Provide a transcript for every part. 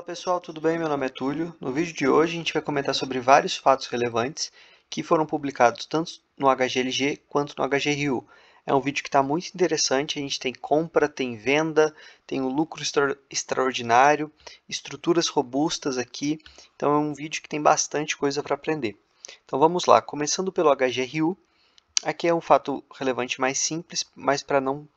Pessoal, tudo bem? Meu nome é Túlio. No vídeo de hoje a gente vai comentar sobre vários fatos relevantes que foram publicados tanto no HGLG quanto no HGRU. É um vídeo que está muito interessante, a gente tem compra, tem venda, tem um lucro extraordinário, estruturas robustas aqui, então é um vídeo que tem bastante coisa para aprender. Então vamos lá, começando pelo HGRU, aqui é um fato relevante mais simples, mas para não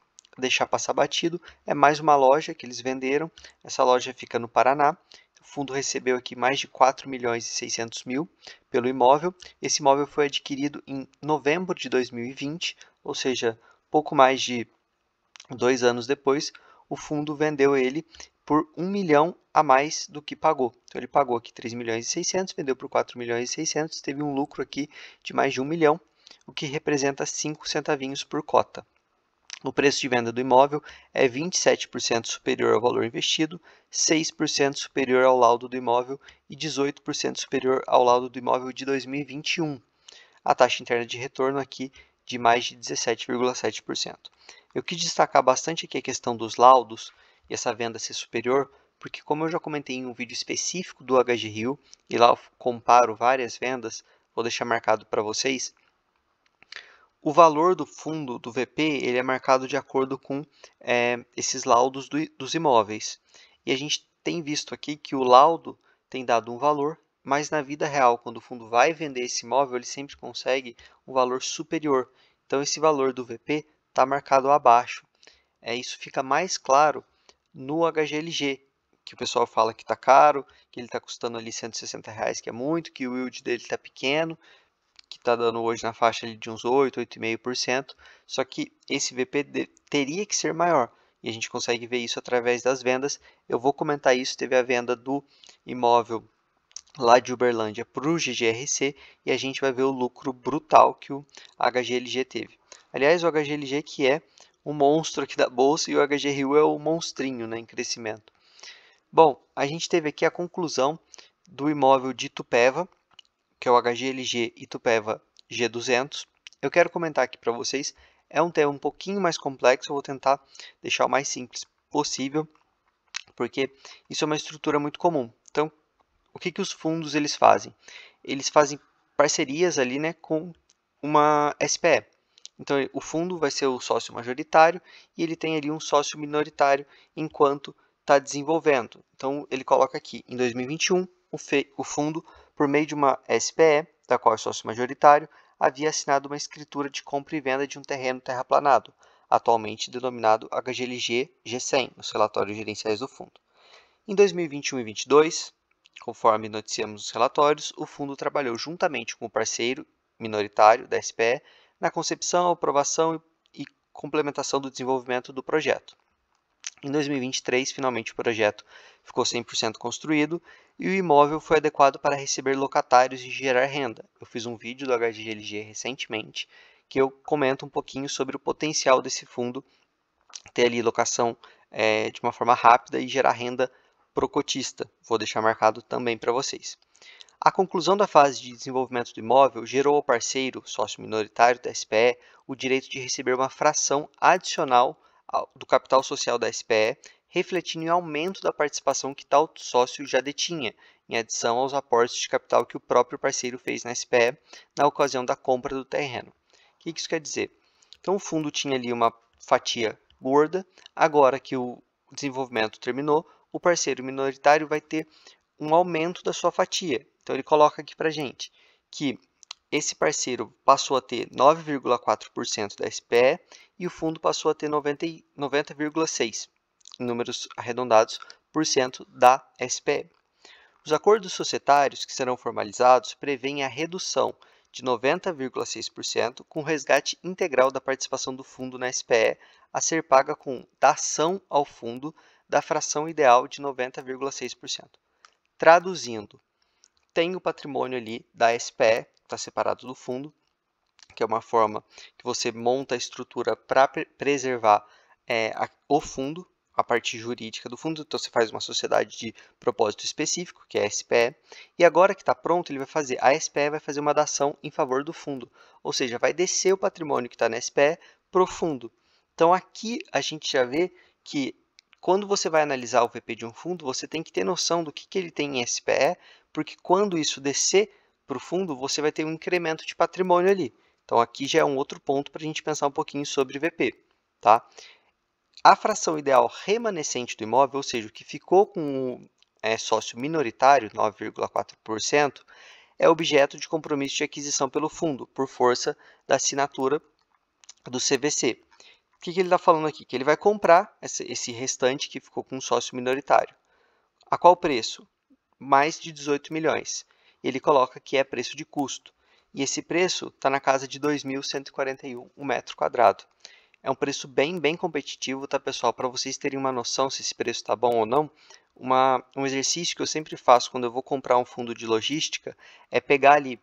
deixar passar batido, é mais uma loja que eles venderam. Essa loja fica no Paraná. O fundo recebeu aqui mais de 4 milhões e 600 mil pelo imóvel. Esse imóvel foi adquirido em novembro de 2020, ou seja, pouco mais de 2 anos depois, o fundo vendeu ele por 1 milhão a mais do que pagou. Então ele pagou aqui 3 milhões e 600, vendeu por 4 milhões e 600, teve um lucro aqui de mais de 1 milhão, o que representa 5 centavinhos por cota. O preço de venda do imóvel é 27% superior ao valor investido, 6% superior ao laudo do imóvel e 18% superior ao laudo do imóvel de 2021. A taxa interna de retorno aqui de mais de 17,7%. Eu quis destacar bastante aqui a questão dos laudos e essa venda ser superior, porque como eu já comentei em um vídeo específico do HGRU, e lá eu comparo várias vendas, vou deixar marcado para vocês, o valor do fundo do VP ele é marcado de acordo com esses laudos dos imóveis. E a gente tem visto aqui que o laudo tem dado um valor, mas na vida real, quando o fundo vai vender esse imóvel, ele sempre consegue um valor superior. Então, esse valor do VP está marcado abaixo. Isso fica mais claro no HGLG, que o pessoal fala que está caro, que ele está custando ali R$ 160, que é muito, que o yield dele está pequeno, que está dando hoje na faixa ali de uns 8, 8,5%, só que esse VP teria que ser maior, e a gente consegue ver isso através das vendas. Eu vou comentar isso, teve a venda do imóvel lá de Uberlândia para o GGRC, e a gente vai ver o lucro brutal que o HGLG teve. Aliás, o HGLG que é o monstro aqui da bolsa, e o HGRU é o monstrinho, né, em crescimento. Bom, a gente teve aqui a conclusão do imóvel de Itupeva, que é o HGLG Itupeva G200. Eu quero comentar aqui para vocês, é um tema um pouquinho mais complexo, eu vou tentar deixar o mais simples possível, porque isso é uma estrutura muito comum. Então, o que os fundos eles fazem? Eles fazem parcerias ali, né, com uma SPE. Então, o fundo vai ser o sócio majoritário e ele tem ali um sócio minoritário enquanto está desenvolvendo. Então, ele coloca aqui, em 2021, o fundo, por meio de uma SPE, da qual é sócio majoritário, havia assinado uma escritura de compra e venda de um terreno terraplanado, atualmente denominado HGLG G100, nos relatórios gerenciais do fundo. Em 2021 e 2022, conforme noticiamos nos relatórios, o fundo trabalhou juntamente com o parceiro minoritário da SPE na concepção, aprovação e complementação do desenvolvimento do projeto. Em 2023, finalmente o projeto ficou 100% construído e o imóvel foi adequado para receber locatários e gerar renda. Eu fiz um vídeo do HGLG recentemente que eu comento um pouquinho sobre o potencial desse fundo ter ali locação de uma forma rápida e gerar renda pro cotista. Vou deixar marcado também para vocês. A conclusão da fase de desenvolvimento do imóvel gerou ao parceiro, sócio minoritário da SPE, o direito de receber uma fração adicional do capital social da SPE, refletindo em aumento da participação que tal sócio já detinha, em adição aos aportes de capital que o próprio parceiro fez na SPE na ocasião da compra do terreno. O que isso quer dizer? Então, o fundo tinha ali uma fatia gorda, agora que o desenvolvimento terminou, o parceiro minoritário vai ter um aumento da sua fatia. Então, ele coloca aqui para a gente que esse parceiro passou a ter 9,4% da SPE e o fundo passou a ter 90,6%, em números arredondados, por cento da SPE. Os acordos societários que serão formalizados prevêem a redução de 90,6% com resgate integral da participação do fundo na SPE a ser paga com dação ao fundo da fração ideal de 90,6%. Traduzindo, tem o patrimônio ali da SPE, que está separado do fundo, que é uma forma que você monta a estrutura para preservar o fundo, a parte jurídica do fundo. Então, você faz uma sociedade de propósito específico, que é a SPE, e agora que está pronto, a SPE vai fazer uma dação em favor do fundo, ou seja, vai descer o patrimônio que está na SPE para o fundo. Então, aqui a gente já vê que quando você vai analisar o VP de um fundo, você tem que ter noção do que ele tem em SPE, porque quando isso descer para o fundo, você vai ter um incremento de patrimônio ali. Então, aqui já é um outro ponto para a gente pensar um pouquinho sobre VP. Tá? A fração ideal remanescente do imóvel, ou seja, o que ficou com o sócio minoritário, 9,4%, é objeto de compromisso de aquisição pelo fundo, por força da assinatura do CVC. O que ele está falando aqui? Que ele vai comprar esse restante que ficou com um sócio minoritário. A qual preço? Mais de 18 milhões. Ele coloca que é preço de custo. E esse preço está na casa de 2.141 um metro quadrado. É um preço bem competitivo, tá, pessoal? Para vocês terem uma noção se esse preço está bom ou não, um exercício que eu sempre faço quando eu vou comprar um fundo de logística é pegar ali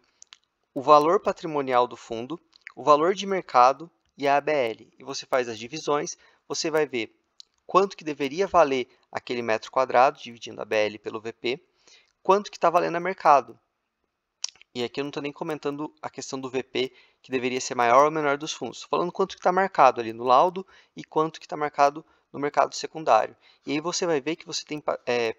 o valor patrimonial do fundo, o valor de mercado e a ABL. E você faz as divisões, você vai ver quanto que deveria valer aquele metro quadrado, dividindo a ABL pelo VP, quanto que está valendo a mercado. E aqui eu não estou nem comentando a questão do VP, que deveria ser maior ou menor dos fundos. Estou falando quanto que está marcado ali no laudo e quanto que está marcado no mercado secundário. E aí você vai ver que você tem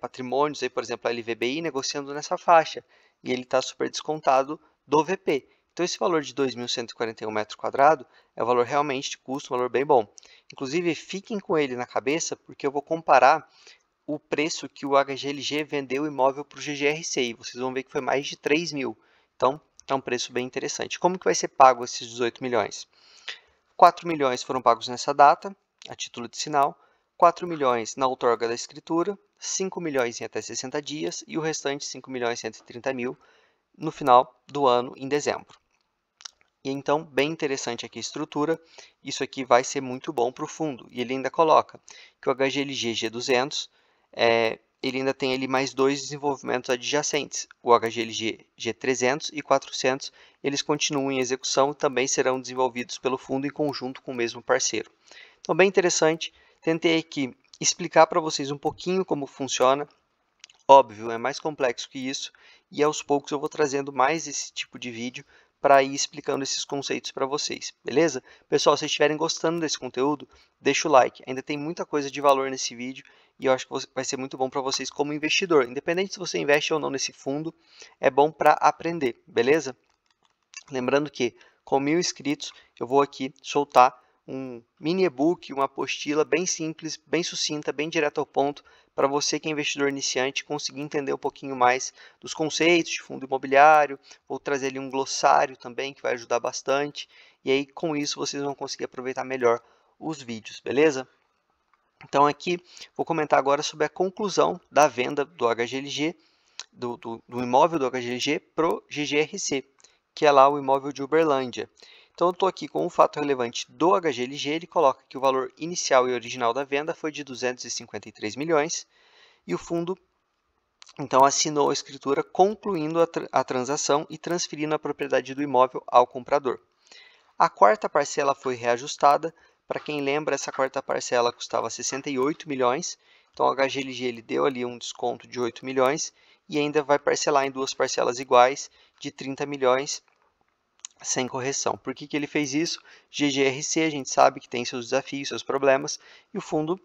patrimônios, aí, por exemplo, a LVBI negociando nessa faixa. E ele está super descontado do VP. Então, esse valor de 2.141 metros quadrados é um valor realmente de custo, um valor bem bom. Inclusive, fiquem com ele na cabeça, porque eu vou comparar o preço que o HGLG vendeu o imóvel para o GGRC. E vocês vão ver que foi mais de 3 mil. Então, é um preço bem interessante. Como que vai ser pago esses 18 milhões? 4 milhões foram pagos nessa data, a título de sinal, 4 milhões na outorga da escritura, 5 milhões em até 60 dias e o restante 5 milhões e 130 mil no final do ano, em dezembro. E então, bem interessante aqui a estrutura, isso aqui vai ser muito bom para o fundo. E ele ainda coloca que o HGLG G200, ele ainda tem ali mais dois desenvolvimentos adjacentes, o HGLG G300 e 400, eles continuam em execução e também serão desenvolvidos pelo fundo em conjunto com o mesmo parceiro. Então, bem interessante, tentei aqui explicar para vocês um pouquinho como funciona. Óbvio, é mais complexo que isso e aos poucos eu vou trazendo mais esse tipo de vídeo para ir explicando esses conceitos para vocês, beleza? Pessoal, se vocês estiverem gostando desse conteúdo, deixa o like. Ainda tem muita coisa de valor nesse vídeo e eu acho que vai ser muito bom para vocês como investidor. Independente se você investe ou não nesse fundo, é bom para aprender, beleza? Lembrando que com 1.000 inscritos eu vou aqui soltar um mini e-book, uma apostila bem simples, bem sucinta, bem direto ao ponto, para você que é investidor iniciante conseguir entender um pouquinho mais dos conceitos de fundo imobiliário. Vou trazer ali um glossário também que vai ajudar bastante. E aí com isso vocês vão conseguir aproveitar melhor os vídeos, beleza? Então aqui vou comentar agora sobre a conclusão da venda do HGLG, do imóvel do HGLG para o GGRC, que é lá o imóvel de Uberlândia. Então, eu estou aqui com um fato relevante do HGLG, ele coloca que o valor inicial e original da venda foi de 253 milhões e o fundo, então, assinou a escritura concluindo a transação e transferindo a propriedade do imóvel ao comprador. A quarta parcela foi reajustada. Para quem lembra, essa quarta parcela custava 68 milhões, então o HGLG ele deu ali um desconto de 8 milhões e ainda vai parcelar em duas parcelas iguais de 30 milhões sem correção. Por que ele fez isso? GGRC, a gente sabe que tem seus desafios, seus problemas, e o fundo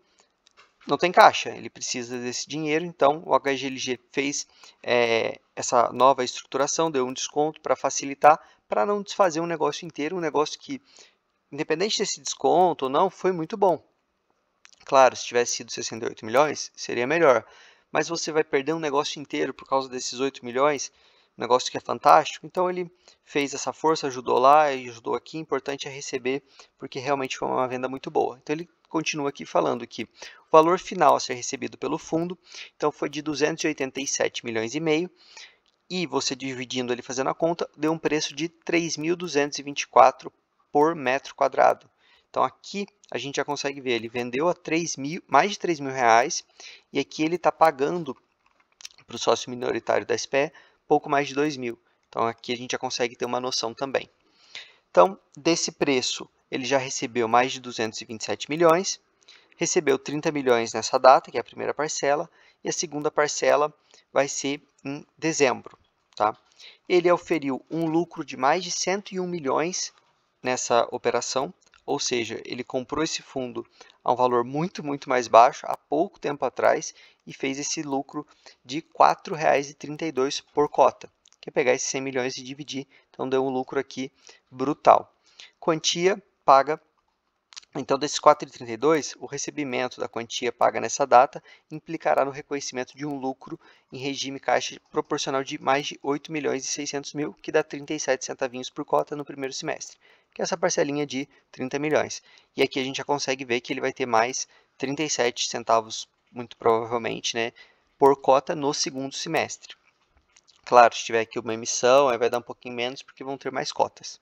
não tem caixa, ele precisa desse dinheiro, então o HGLG fez essa nova estruturação, deu um desconto para facilitar, para não desfazer um negócio inteiro, um negócio que, independente desse desconto ou não, foi muito bom. Claro, se tivesse sido 68 milhões, seria melhor, mas você vai perder um negócio inteiro por causa desses 8 milhões, um negócio que é fantástico, então ele fez essa força, ajudou lá e ajudou aqui, importante é receber, porque realmente foi uma venda muito boa. Então ele continua aqui falando que o valor final a ser recebido pelo fundo, então foi de 287 milhões e meio, e você dividindo ali, fazendo a conta, deu um preço de 3.224 por metro quadrado. Então aqui a gente já consegue ver, ele vendeu a mais de 3 mil reais, e aqui ele está pagando para o sócio minoritário da SPE pouco mais de 2 mil. Então aqui a gente já consegue ter uma noção também. Então, desse preço, ele já recebeu mais de 227 milhões, recebeu 30 milhões nessa data, que é a primeira parcela, e a segunda parcela vai ser em dezembro. Tá? Ele oferiu um lucro de mais de 101 milhões nessa operação, ou seja, ele comprou esse fundo a um valor muito mais baixo há pouco tempo atrás e fez esse lucro de R$ 4,32 por cota. Que é pegar esses 100 milhões e dividir, então deu um lucro aqui brutal. Quantia paga, então desses 4,32, o recebimento da quantia paga nessa data implicará no reconhecimento de um lucro em regime caixa proporcional de mais de 8 milhões e 600 mil, que dá 37 centavinhos por cota no primeiro semestre, que é essa parcelinha de 30 milhões. E aqui a gente já consegue ver que ele vai ter mais 37 centavos, muito provavelmente, né, por cota no segundo semestre. Claro, se tiver aqui uma emissão, aí vai dar um pouquinho menos, porque vão ter mais cotas.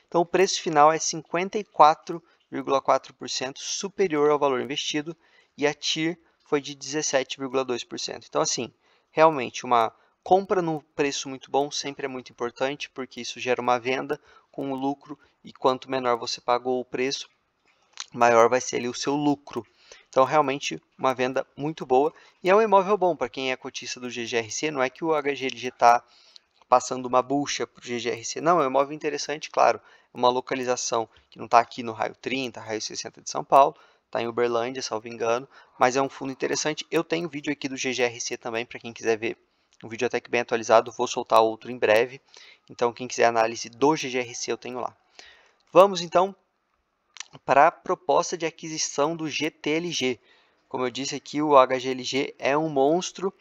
Então, o preço final é 54,4% superior ao valor investido e a TIR foi de 17,2%. Então, assim, realmente, uma compra no preço muito bom sempre é muito importante, porque isso gera uma venda com o lucro, e quanto menor você pagou o preço, maior vai ser ali o seu lucro. Então, realmente, uma venda muito boa. E é um imóvel bom para quem é cotista do GGRC. Não é que o HGLG está passando uma bucha para o GGRC. Não, é um imóvel interessante, claro. É uma localização que não está aqui no raio 30, raio 60 de São Paulo. Está em Uberlândia, salvo engano. Mas é um fundo interessante. Eu tenho vídeo aqui do GGRC também, para quem quiser ver. Um vídeo até que bem atualizado. Vou soltar outro em breve. Então, quem quiser análise do GGRC, eu tenho lá. Vamos, então, para a proposta de aquisição do GTLG. Como eu disse aqui, o HGLG é um monstro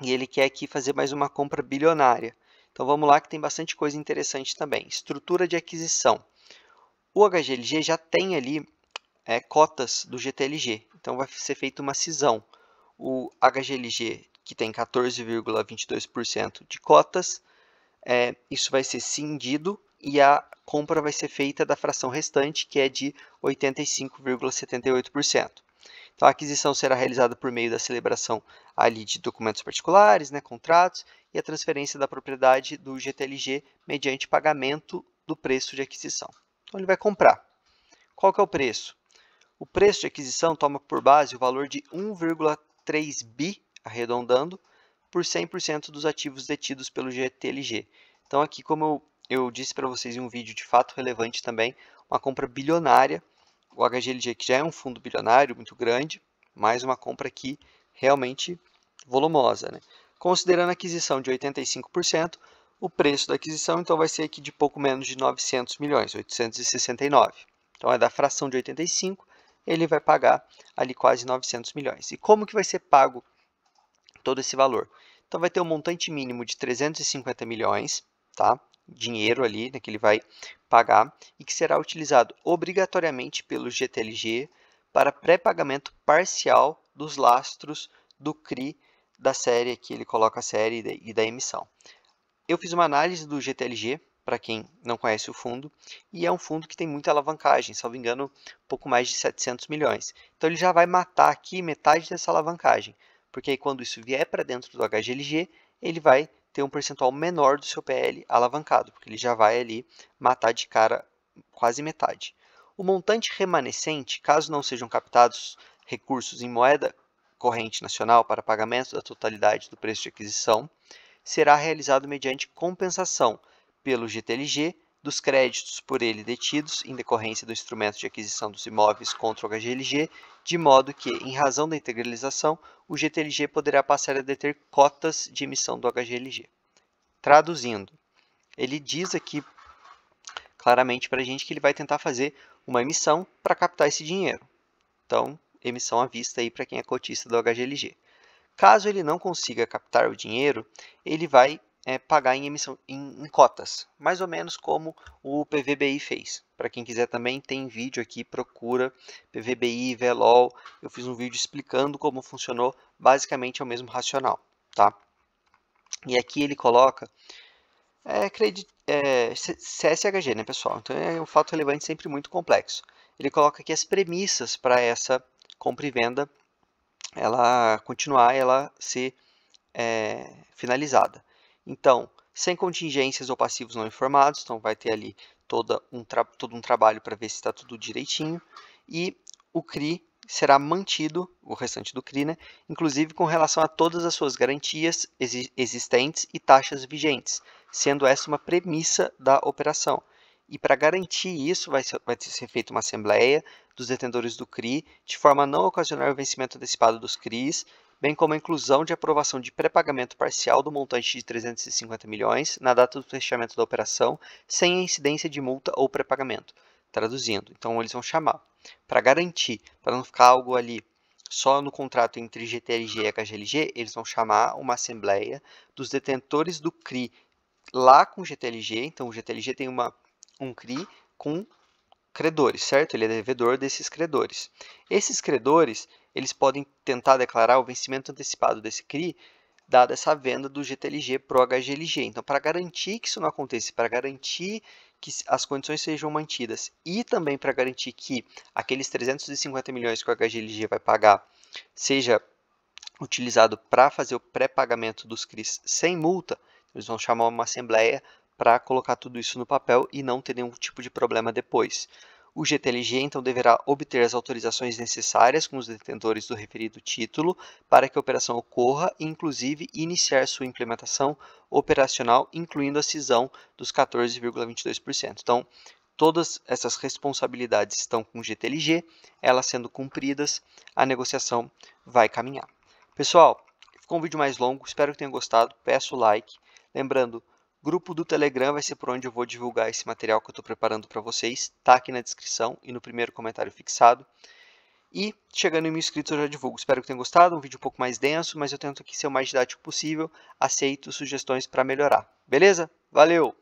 e ele quer aqui fazer mais uma compra bilionária. Então vamos lá que tem bastante coisa interessante também. Estrutura de aquisição. O HGLG já tem ali cotas do GTLG, então vai ser feita uma cisão. O HGLG, que tem 14,22% de cotas, isso vai ser cindido e a compra vai ser feita da fração restante, que é de 85,78%. Então, a aquisição será realizada por meio da celebração ali de documentos particulares, né, contratos, e a transferência da propriedade do GTLG mediante pagamento do preço de aquisição. Então, ele vai comprar. Qual que é o preço? O preço de aquisição toma por base o valor de 1,3 bi, arredondando, por 100% dos ativos detidos pelo GTLG. Então, aqui, como eu disse para vocês em um vídeo de fato relevante também, uma compra bilionária. O HGLG, que já é um fundo bilionário muito grande, mais uma compra aqui realmente volumosa, né? Considerando a aquisição de 85%, o preço da aquisição então vai ser aqui de pouco menos de 900 milhões, 869. Então é da fração de 85, ele vai pagar ali quase 900 milhões. E como que vai ser pago todo esse valor? Então vai ter um montante mínimo de 350 milhões, tá? Dinheiro ali, né, que ele vai pagar e que será utilizado obrigatoriamente pelo GTLG para pré-pagamento parcial dos lastros do CRI da série, aqui ele coloca a série e da emissão. Eu fiz uma análise do GTLG, para quem não conhece o fundo, e é um fundo que tem muita alavancagem, salvo engano, pouco mais de 700 milhões. Então ele já vai matar aqui metade dessa alavancagem, porque aí quando isso vier para dentro do HGLG, ele vai ter um percentual menor do seu PL alavancado, porque ele já vai ali matar de cara quase metade. O montante remanescente, caso não sejam captados recursos em moeda corrente nacional para pagamento da totalidade do preço de aquisição, será realizado mediante compensação pelo GTLG dos créditos por ele detidos em decorrência do instrumento de aquisição dos imóveis contra o HGLG, de modo que, em razão da integralização, o GTLG poderá passar a deter cotas de emissão do HGLG. Traduzindo, ele diz aqui claramente para a gente que ele vai tentar fazer uma emissão para captar esse dinheiro. Então, emissão à vista aí para quem é cotista do HGLG. Caso ele não consiga captar o dinheiro, ele vai pagar em emissão em cotas, mais ou menos como o PVBI fez. Para quem quiser também, tem vídeo aqui, procura PVBI, VLOL. Eu fiz um vídeo explicando como funcionou, basicamente é o mesmo racional, tá? E aqui ele coloca CSHG, né, pessoal? Então é um fato relevante sempre muito complexo. Ele coloca aqui as premissas para essa compra e venda ela continuar, ela ser finalizada. Então, sem contingências ou passivos não informados, então vai ter ali todo um trabalho para ver se está tudo direitinho, e o CRI será mantido, o restante do CRI, né, inclusive com relação a todas as suas garantias existentes e taxas vigentes, sendo essa uma premissa da operação. E para garantir isso, vai ser feita uma assembleia dos detentores do CRI, de forma a não ocasionar o vencimento antecipado dos CRIs, bem como a inclusão de aprovação de pré-pagamento parcial do montante de 350 milhões na data do fechamento da operação, sem a incidência de multa ou pré-pagamento. Traduzindo, então eles vão chamar, para garantir, para não ficar algo ali só no contrato entre GTLG e HGLG, eles vão chamar uma assembleia dos detentores do CRI lá com o GTLG. Então, o GTLG tem um CRI com credores, certo? Ele é devedor desses credores. Esses credores, eles podem tentar declarar o vencimento antecipado desse CRI, dada essa venda do GTLG para o HGLG. Então, para garantir que isso não aconteça, para garantir que as condições sejam mantidas e também para garantir que aqueles 350 milhões que o HGLG vai pagar seja utilizado para fazer o pré-pagamento dos CRIs sem multa, eles vão chamar uma assembleia para colocar tudo isso no papel e não ter nenhum tipo de problema depois. O GTLG, então, deverá obter as autorizações necessárias com os detentores do referido título para que a operação ocorra e, inclusive, iniciar sua implementação operacional, incluindo a cisão dos 14,22%. Então, todas essas responsabilidades estão com o GTLG, elas sendo cumpridas, a negociação vai caminhar. Pessoal, ficou um vídeo mais longo, espero que tenham gostado, peço o like. Lembrando, grupo do Telegram vai ser por onde eu vou divulgar esse material que eu estou preparando para vocês. Está aqui na descrição e no primeiro comentário fixado. E chegando em 1000 inscritos eu já divulgo. Espero que tenham gostado, um vídeo um pouco mais denso, mas eu tento aqui ser o mais didático possível. Aceito sugestões para melhorar. Beleza? Valeu!